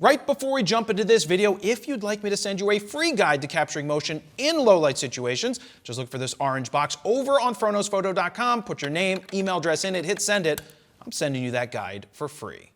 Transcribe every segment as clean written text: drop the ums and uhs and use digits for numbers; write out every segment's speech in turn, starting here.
Right before we jump into this video, if you'd like me to send you a free guide to capturing motion in low light situations, just look for this orange box over on froknowsphoto.com, put your name, email address in it, hit send it. I'm sending you that guide for free.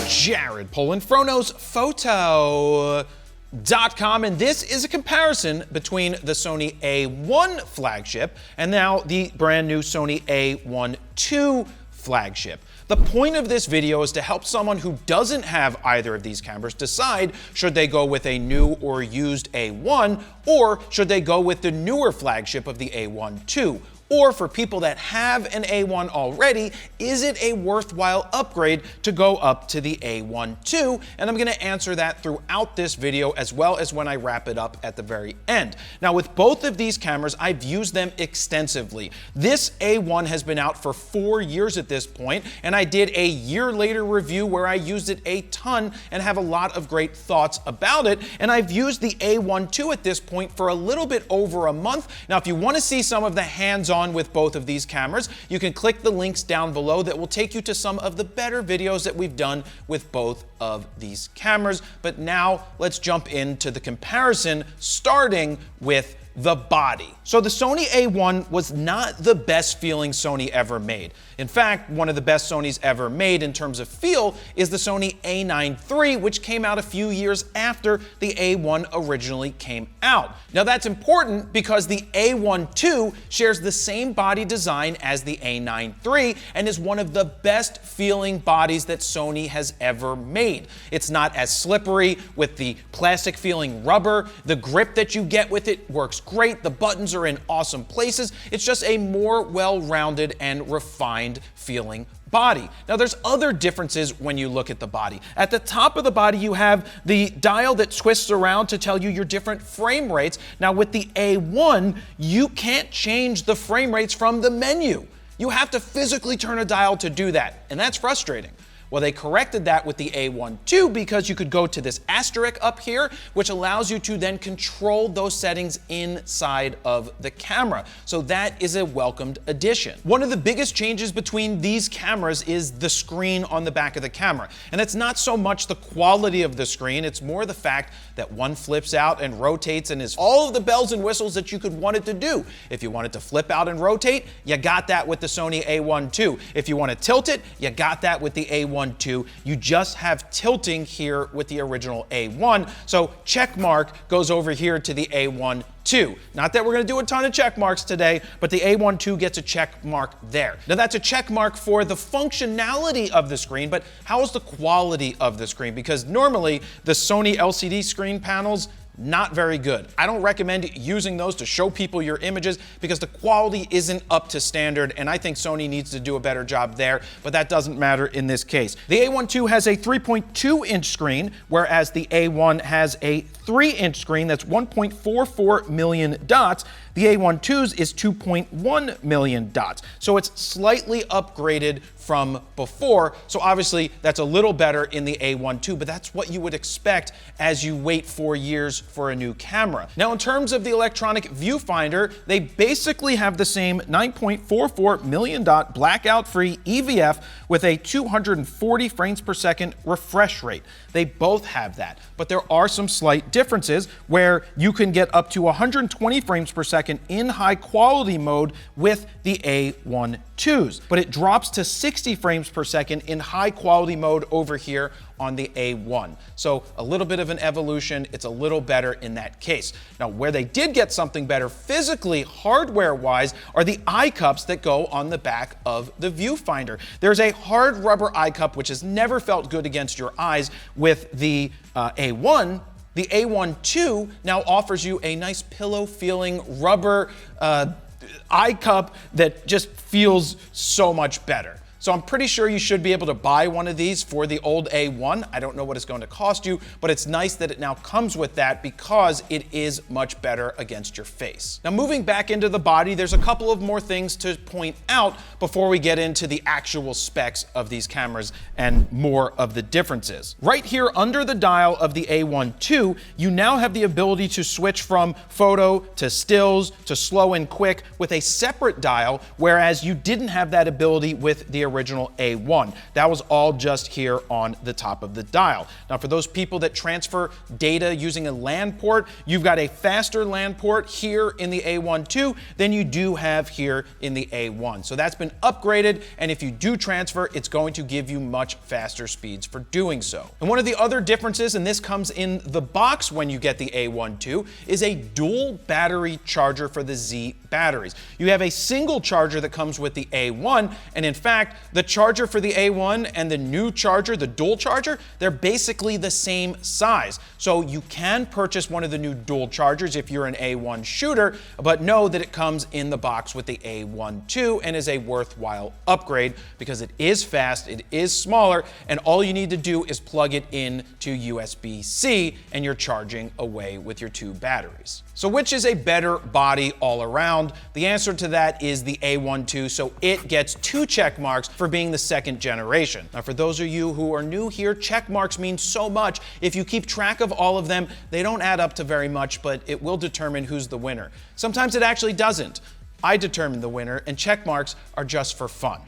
Jared Polin, froknowsphoto.com, and this is a comparison between the Sony A1 flagship and now the brand new Sony A1 II flagship. The point of this video is to help someone who doesn't have either of these cameras decide should they go with a new or used A1 or should they go with the newer flagship of the A1 II. Or for people that have an A1 already, is it a worthwhile upgrade to go up to the A1 II? And I'm going to answer that throughout this video as well as when I wrap it up at the very end. Now with both of these cameras, I've used them extensively. This A1 has been out for 4 years at this point, and I did a year later review where I used it a ton and have a lot of great thoughts about it. And I've used the A1 II at this point for a little bit over a month. Now if you want to see some of the hands-on with both of these cameras, you can click the links down below that will take you to some of the better videos that we've done with both of these cameras. But now let's jump into the comparison, starting with the body. So the Sony A1 was not the best feeling Sony ever made. In fact, one of the best Sonys ever made in terms of feel is the Sony A9 III, which came out a few years after the A1 originally came out. Now that's important because the A1 II shares the same body design as the A9 III and is one of the best feeling bodies that Sony has ever made. It's not as slippery with the plastic feeling rubber. The grip that you get with it works great. The buttons are in awesome places. It's just a more well-rounded and refined feeling body. Now there's other differences when you look at the body. At the top of the body you have the dial that twists around to tell you your different frame rates. Now with the A1 you can't change the frame rates from the menu. You have to physically turn a dial to do that, and that's frustrating. Well, they corrected that with the A1 II because you could go to this asterisk up here, which allows you to then control those settings inside of the camera. So that is a welcomed addition. One of the biggest changes between these cameras is the screen on the back of the camera. And it's not so much the quality of the screen, it's more the fact that one flips out and rotates and is all of the bells and whistles that you could want it to do. If you want it to flip out and rotate, you got that with the Sony A1 II. If you want to tilt it, you got that with the A1 II. You just have tilting here with the original A1. So check mark goes over here to the A1 II. Not that we're going to do a ton of check marks today, but the A1 II gets a check mark there. Now that's a check mark for the functionality of the screen, but how is the quality of the screen? Because normally the Sony LCD screen panels, not very good. I don't recommend using those to show people your images because the quality isn't up to standard, and I think Sony needs to do a better job there, but that doesn't matter in this case. The A1 II has a 3.2-inch screen, whereas the A1 has a 3-inch screen that's 1.44 million dots. The A1 II's is 2.1 million dots. So it's slightly upgraded from before. So obviously that's a little better in the A1 II, but that's what you would expect as you wait 4 years for a new camera. Now in terms of the electronic viewfinder, they basically have the same 9.44 million dot blackout-free EVF with a 240 frames per second refresh rate. They both have that, but there are some slight differences where you can get up to 120 frames per second in high quality mode with the A1 IIs, but it drops to 60 frames per second in high quality mode over here on the A1. So a little bit of an evolution. It's a little better in that case. Now where they did get something better physically, hardware wise, are the eye cups that go on the back of the viewfinder. There's a hard rubber eye cup which has never felt good against your eyes with the A1. The A1 II now offers you a nice pillow feeling rubber eye cup that just feels so much better. So I'm pretty sure you should be able to buy one of these for the old A1. I don't know what it's going to cost you, but it's nice that it now comes with that because it is much better against your face. Now moving back into the body, there's a couple of more things to point out before we get into the actual specs of these cameras and more of the differences. Right here under the dial of the A1 II, you now have the ability to switch from photo to stills to slow and quick with a separate dial, whereas you didn't have that ability with the original A1. That was all just here on the top of the dial. Now, for those people that transfer data using a LAN port, you've got a faster LAN port here in the A1 II than you do have here in the A1. So that's been upgraded, and if you do transfer, it's going to give you much faster speeds for doing so. And one of the other differences, and this comes in the box when you get the A1 II, is a dual battery charger for the Z batteries. You have a single charger that comes with the A1, and in fact, the charger for the A1 and the new charger, the dual charger, they're basically the same size. So you can purchase one of the new dual chargers if you're an A1 shooter, but know that it comes in the box with the A1 II and is a worthwhile upgrade because it is fast, it is smaller, and all you need to do is plug it in to USB-C and you're charging away with your two batteries. So which is a better body all around? The answer to that is the A1 II, so it gets 2 check marks for being the second generation. Now, for those of you who are new here, check marks mean so much. If you keep track of all of them, they don't add up to very much, but it will determine who's the winner. Sometimes it actually doesn't. I determine the winner, and check marks are just for fun.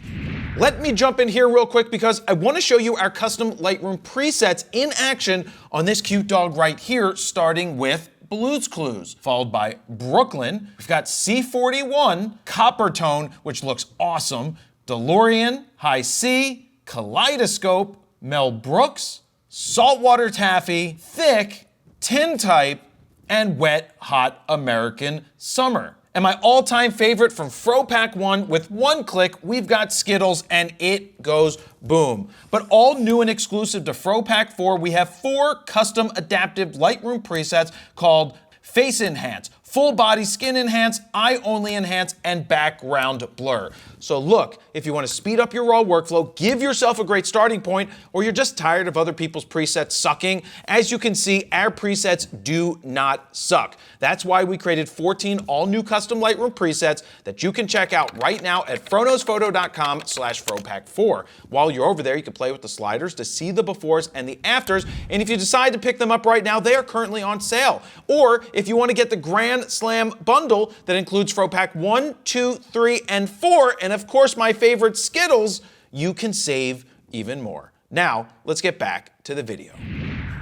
Let me jump in here real quick because I want to show you our custom Lightroom presets in action on this cute dog right here, starting with Blue's Clues, followed by Brooklyn. We've got C41, Coppertone, which looks awesome, DeLorean, High C, Kaleidoscope, Mel Brooks, Saltwater Taffy, Thick, Tintype, and Wet Hot American Summer. And my all-time favorite from FroPack 1, with one click, we've got Skittles, and it goes boom. But all new and exclusive to FroPack 4, we have 4 custom adaptive Lightroom presets called Face Enhance, Full Body Skin Enhance, Eye Only Enhance, and Background Blur. So look, if you want to speed up your raw workflow, give yourself a great starting point, or you're just tired of other people's presets sucking, as you can see, our presets do not suck. That's why we created 14 all-new custom Lightroom presets that you can check out right now at froknowsphoto.com/FroPack4. While you're over there, you can play with the sliders to see the befores and the afters, and if you decide to pick them up right now, they are currently on sale. Or if you want to get the Grand Slam bundle that includes FroPack 1, 2, 3, and 4, and of course my favorite Skittles, you can save even more. Now, let's get back to the video.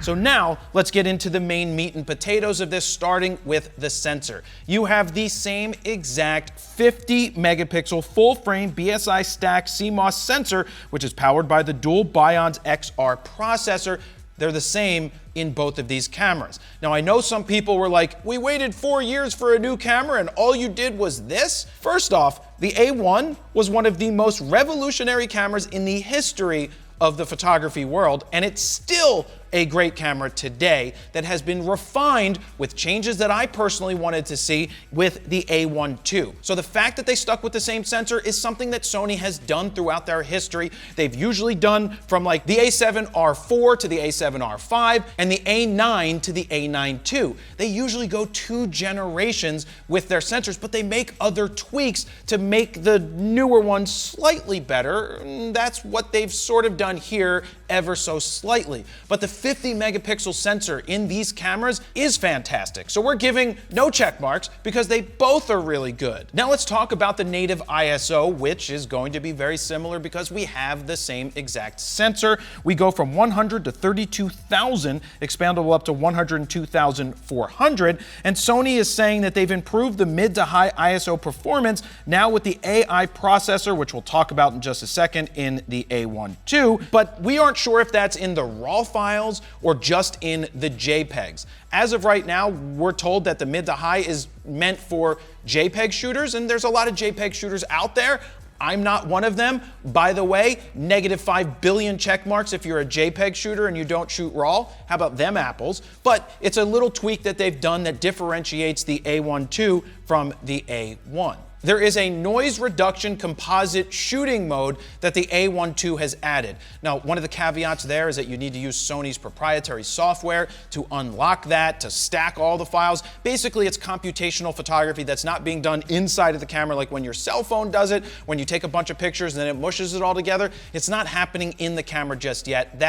So now, let's get into the main meat and potatoes of this, starting with the sensor. You have the same exact 50 megapixel full frame BSI stack CMOS sensor, which is powered by the dual Bionz XR processor. They're the same in both of these cameras. Now, I know some people were like, we waited 4 years for a new camera and all you did was this? First off, the A1 was one of the most revolutionary cameras in the history of the photography world, and it's still a great camera today that has been refined with changes that I personally wanted to see with the A1 II. So the fact that they stuck with the same sensor is something that Sony has done throughout their history. They've usually done from like the A7R4 to the A7R5 and the A9 to the A9 II. They usually go 2 generations with their sensors, but they make other tweaks to make the newer ones slightly better. That's what they've sort of done here, ever so slightly. But the 50 megapixel sensor in these cameras is fantastic. So we're giving no check marks because they both are really good. Now let's talk about the native ISO, which is going to be very similar because we have the same exact sensor. We go from 100 to 32,000, expandable up to 102,400. And Sony is saying that they've improved the mid to high ISO performance now with the AI processor, which we'll talk about in just a second in the A1 II. But we aren't sure if that's in the RAW files or just in the JPEGs. As of right now, we're told that the mid to high is meant for JPEG shooters, and there's a lot of JPEG shooters out there. I'm not one of them. By the way, -5 billion check marks if you're a JPEG shooter and you don't shoot RAW. How about them apples? But it's a little tweak that they've done that differentiates the A1 II from the A1. There is a noise reduction composite shooting mode that the A1 II has added. Now, one of the caveats there is that you need to use Sony's proprietary software to unlock that, to stack all the files. Basically, it's computational photography that's not being done inside of the camera like when your cell phone does it, when you take a bunch of pictures and then it mushes it all together. It's not happening in the camera just yet.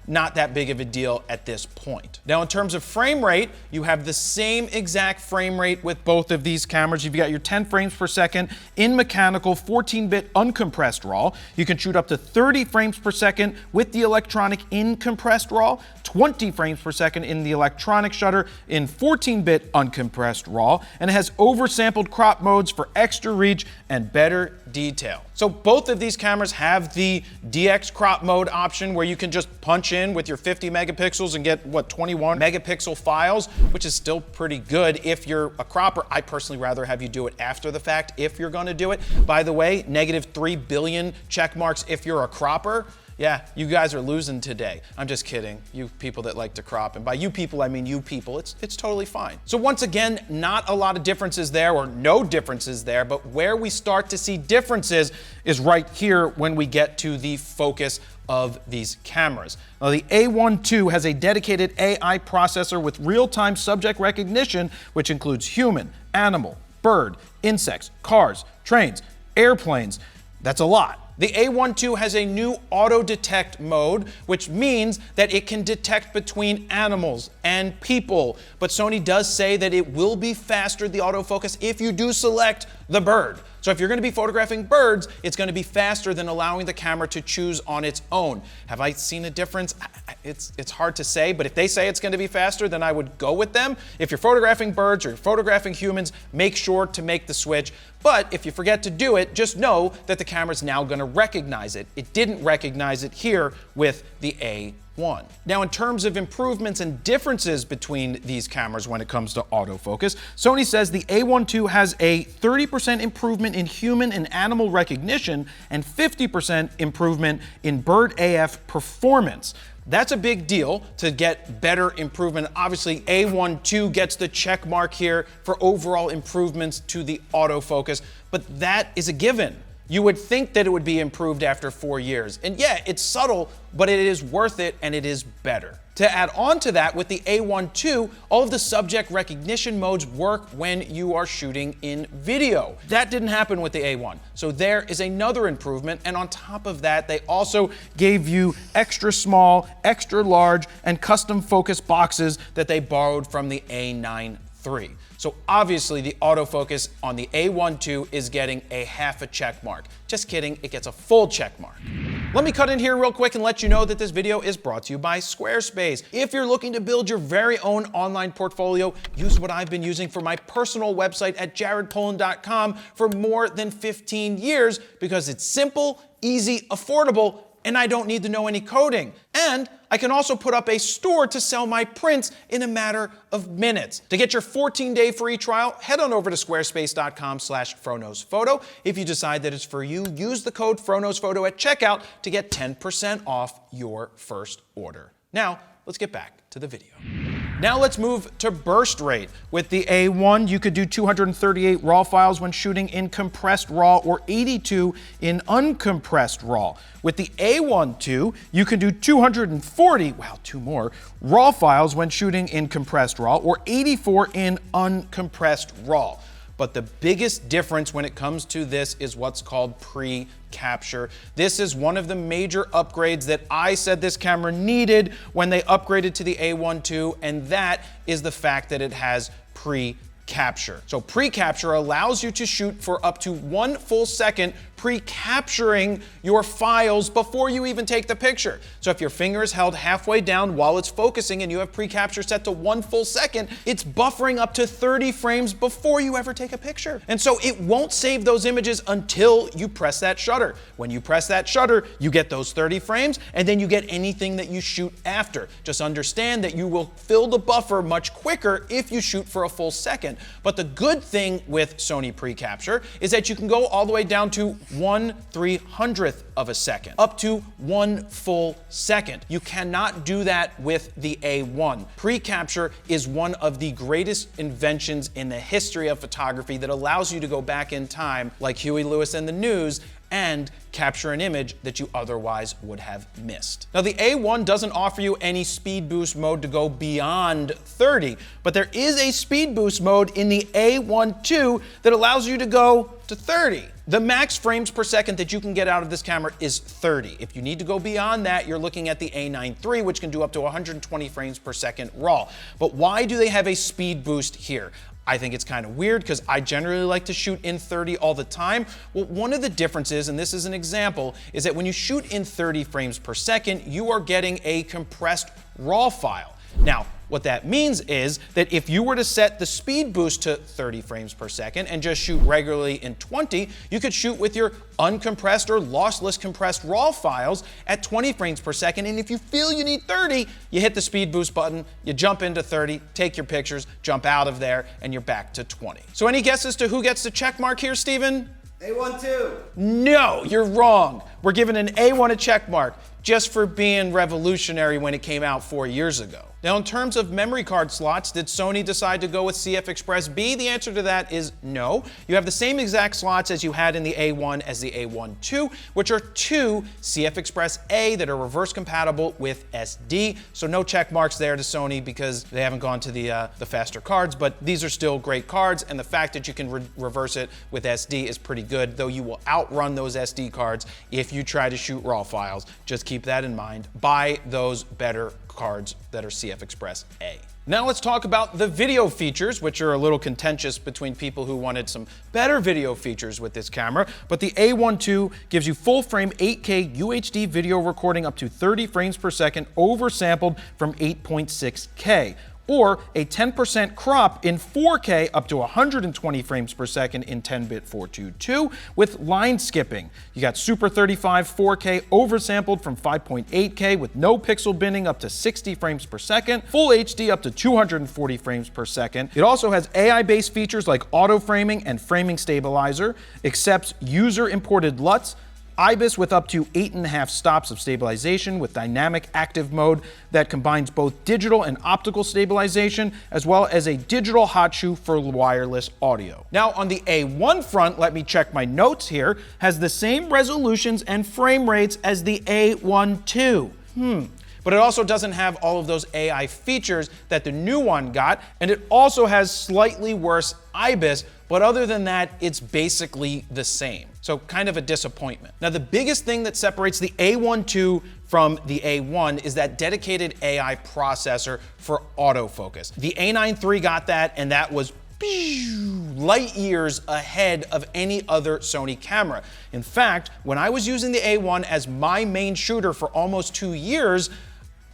Not that big of a deal at this point. Now, in terms of frame rate, you have the same exact frame rate with both of these cameras. You've got your 10 frames per second in mechanical 14-bit uncompressed RAW. You can shoot up to 30 frames per second with the electronic in compressed RAW, 20 frames per second in the electronic shutter in 14-bit uncompressed RAW, and it has oversampled crop modes for extra reach and better detail. So both of these cameras have the DX crop mode option where you can just punch in with your 50 megapixels and get, what, 21 megapixel files, which is still pretty good if you're a cropper. I personally rather have you do it after the fact if you're gonna do it. By the way, negative 3 billion check marks if you're a cropper. Yeah, you guys are losing today. I'm just kidding, you people that like to crop. And by you people, I mean you people. It's totally fine. So once again, not a lot of differences there, or no differences there, but where we start to see differences is right here when we get to the focus of these cameras. Now, the A1 II has a dedicated AI processor with real-time subject recognition, which includes human, animal, bird, insects, cars, trains, airplanes. That's a lot. The A1 II has a new auto detect mode, which means that it can detect between animals and people. But Sony does say that it will be faster, the autofocus, if you do select the bird. So if you're going to be photographing birds, it's going to be faster than allowing the camera to choose on its own. Have I seen a difference? It's hard to say, but if they say it's going to be faster, then I would go with them. If you're photographing birds or you're photographing humans, make sure to make the switch. But if you forget to do it, just know that the camera's now going to recognize it. It didn't recognize it here with the A1. Now, in terms of improvements and differences between these cameras when it comes to autofocus, Sony says the A1 II has a 30% improvement in human and animal recognition and 50% improvement in bird AF performance. That's a big deal to get better improvement. Obviously, A1 II gets the check mark here for overall improvements to the autofocus, but that is a given. You would think that it would be improved after 4 years. And yeah, it's subtle, but it is worth it and it is better. To add on to that, with the A1 II, all of the subject recognition modes work when you are shooting in video. That didn't happen with the A1. So there is another improvement. And on top of that, they also gave you extra small, extra large, and custom focus boxes that they borrowed from the A9 III. So obviously the autofocus on the A1 II is getting a half a check mark. Just kidding, it gets a full check mark. Let me cut in here real quick and let you know that this video is brought to you by Squarespace. If you're looking to build your very own online portfolio, use what I've been using for my personal website at jaredpolin.com for more than 15 years because it's simple, easy, affordable, and I don't need to know any coding. And I can also put up a store to sell my prints in a matter of minutes. To get your 14-day free trial, head on over to squarespace.com/FroKnowsPhoto. If you decide that it's for you, use the code FroKnowsPhoto at checkout to get 10% off your first order. Now, let's get back to the video. Now let's move to burst rate. With the A1, you could do 238 RAW files when shooting in compressed RAW or 82 in uncompressed RAW. With the A1 II, you can do 240, wow, two more, RAW files when shooting in compressed RAW or 84 in uncompressed RAW. But the biggest difference when it comes to this is what's called pre-capture. This is one of the major upgrades that I said this camera needed when they upgraded to the A1 II, and that is the fact that it has pre-capture. So pre-capture allows you to shoot for up to 1 full second pre-capturing your files before you even take the picture. So if your finger is held halfway down while it's focusing and you have pre-capture set to 1 full second, it's buffering up to 30 frames before you ever take a picture. And so it won't save those images until you press that shutter. When you press that shutter, you get those 30 frames and then you get anything that you shoot after. Just understand that you will fill the buffer much quicker if you shoot for a full second. But the good thing with Sony pre-capture is that you can go all the way down to 1/300th of a second, up to 1 full second. You cannot do that with the A1. Pre-capture is one of the greatest inventions in the history of photography that allows you to go back in time, like Huey Lewis and the News, and capture an image that you otherwise would have missed. Now, the A1 doesn't offer you any speed boost mode to go beyond 30, but there is a speed boost mode in the A1 II that allows you to go to 30. The max frames per second that you can get out of this camera is 30. If you need to go beyond that, you're looking at the A9 III, which can do up to 120 frames per second RAW. But why do they have a speed boost here? I think it's kind of weird because I generally like to shoot in 30 all the time. Well, one of the differences, and this is an example, is that when you shoot in 30 frames per second, you are getting a compressed RAW file. Now, what that means is that if you were to set the speed boost to 30 frames per second and just shoot regularly in 20, you could shoot with your uncompressed or lossless compressed RAW files at 20 frames per second. And if you feel you need 30, you hit the speed boost button, you jump into 30, take your pictures, jump out of there, and you're back to 20. So any guesses to who gets the check mark here, Steven? A12. No, you're wrong. We're giving an A1 a check mark just for being revolutionary when it came out 4 years ago. Now, in terms of memory card slots, did Sony decide to go with CF Express B? The answer to that is no. You have the same exact slots as you had in the A1 as the A1 II, which are two CF Express A that are reverse compatible with SD. So no check marks there to Sony because they haven't gone to the faster cards, but these are still great cards, and the fact that you can reverse it with SD is pretty good, though you will outrun those SD cards if you try to shoot RAW files. Just keep that in mind. Buy those better cards that are CF Express A. Now let's talk about the video features, which are a little contentious between people who wanted some better video features with this camera, but the A1 II gives you full frame 8K UHD video recording up to 30 frames per second oversampled from 8.6K. Or a 10% crop in 4K up to 120 frames per second in 10-bit 422 with line skipping. You got Super 35 4K oversampled from 5.8K with no pixel binning up to 60 frames per second, Full HD up to 240 frames per second. It also has AI-based features like auto framing and framing stabilizer, accepts user-imported LUTs, IBIS with up to 8.5 stops of stabilization with dynamic active mode that combines both digital and optical stabilization, as well as a digital hot shoe for wireless audio. Now on the A1 front, let me check my notes here, has the same resolutions and frame rates as the A1 II. But it also doesn't have all of those AI features that the new one got, and it also has slightly worse IBIS, but other than that, it's basically the same. So kind of a disappointment. Now the biggest thing that separates the A1 II from the A1 is that dedicated AI processor for autofocus. The A9 III got that, and that was light years ahead of any other Sony camera. In fact, when I was using the A1 as my main shooter for almost 2 years,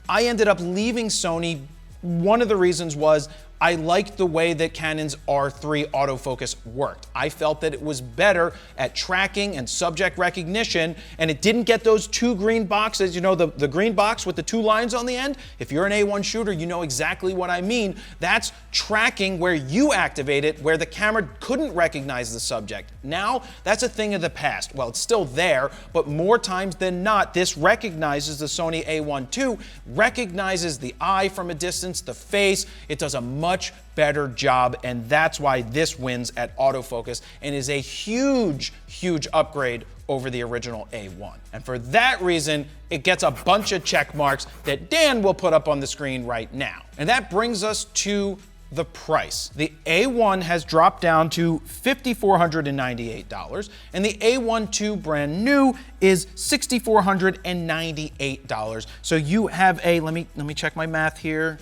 I ended up leaving Sony. One of the reasons was I liked the way that Canon's R3 autofocus worked. I felt that it was better at tracking and subject recognition, and it didn't get those two green boxes, you know, the green box with the two lines on the end. If you're an A1 shooter, you know exactly what I mean. That's tracking where you activate it, where the camera couldn't recognize the subject. Now, that's a thing of the past. Well, it's still there, but more times than not, this recognizes the Sony A1 II, recognizes the eye from a distance, the face. It does a much better job, and that's why this wins at autofocus and is a huge, huge upgrade over the original A1. And for that reason, it gets a bunch of check marks that Dan will put up on the screen right now. And that brings us to the price. The A1 has dropped down to $5,498, and the A1 II brand new is $6,498. So you have a, let me check my math here.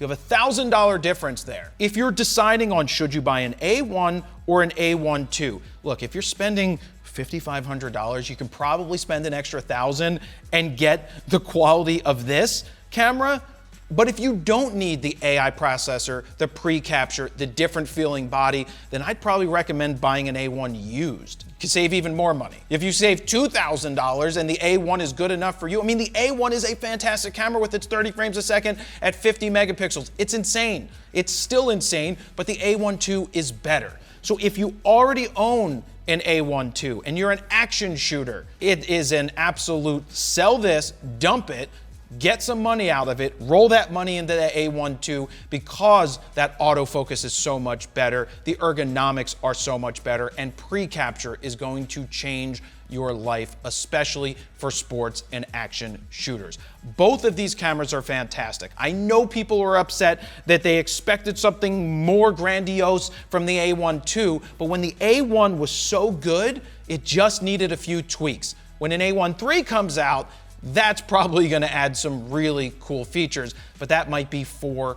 You have a $1,000 difference there. If you're deciding on should you buy an A1 or an A1 II, look, if you're spending $5,500, you can probably spend an extra $1,000 and get the quality of this camera. But if you don't need the AI processor, the pre-capture, the different feeling body, then I'd probably recommend buying an A1 used. You can save even more money. If you save $2,000 and the A1 is good enough for you, I mean, the A1 is a fantastic camera with its 30 frames a second at 50 megapixels. It's insane. It's still insane, but the A1 II is better. So if you already own an A1 II and you're an action shooter, it is an absolute sell this, dump it, get some money out of it, roll that money into the A1 II because that autofocus is so much better, the ergonomics are so much better, and pre-capture is going to change your life, especially for sports and action shooters. Both of these cameras are fantastic. I know people are upset that they expected something more grandiose from the A1 II, but when the A1 was so good, it just needed a few tweaks. When an A1 III comes out, that's probably going to add some really cool features, but that might be 4+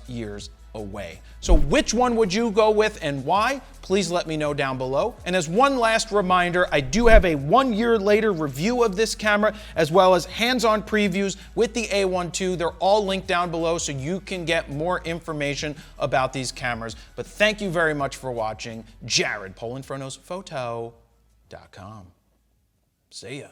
years away. So which one would you go with and why? Please let me know down below. And as one last reminder, I do have a 1 year later review of this camera, as well as hands-on previews with the A1 II. They're all linked down below so you can get more information about these cameras. But thank you very much for watching. Jared, PolinPhotoPhoto.com. See ya.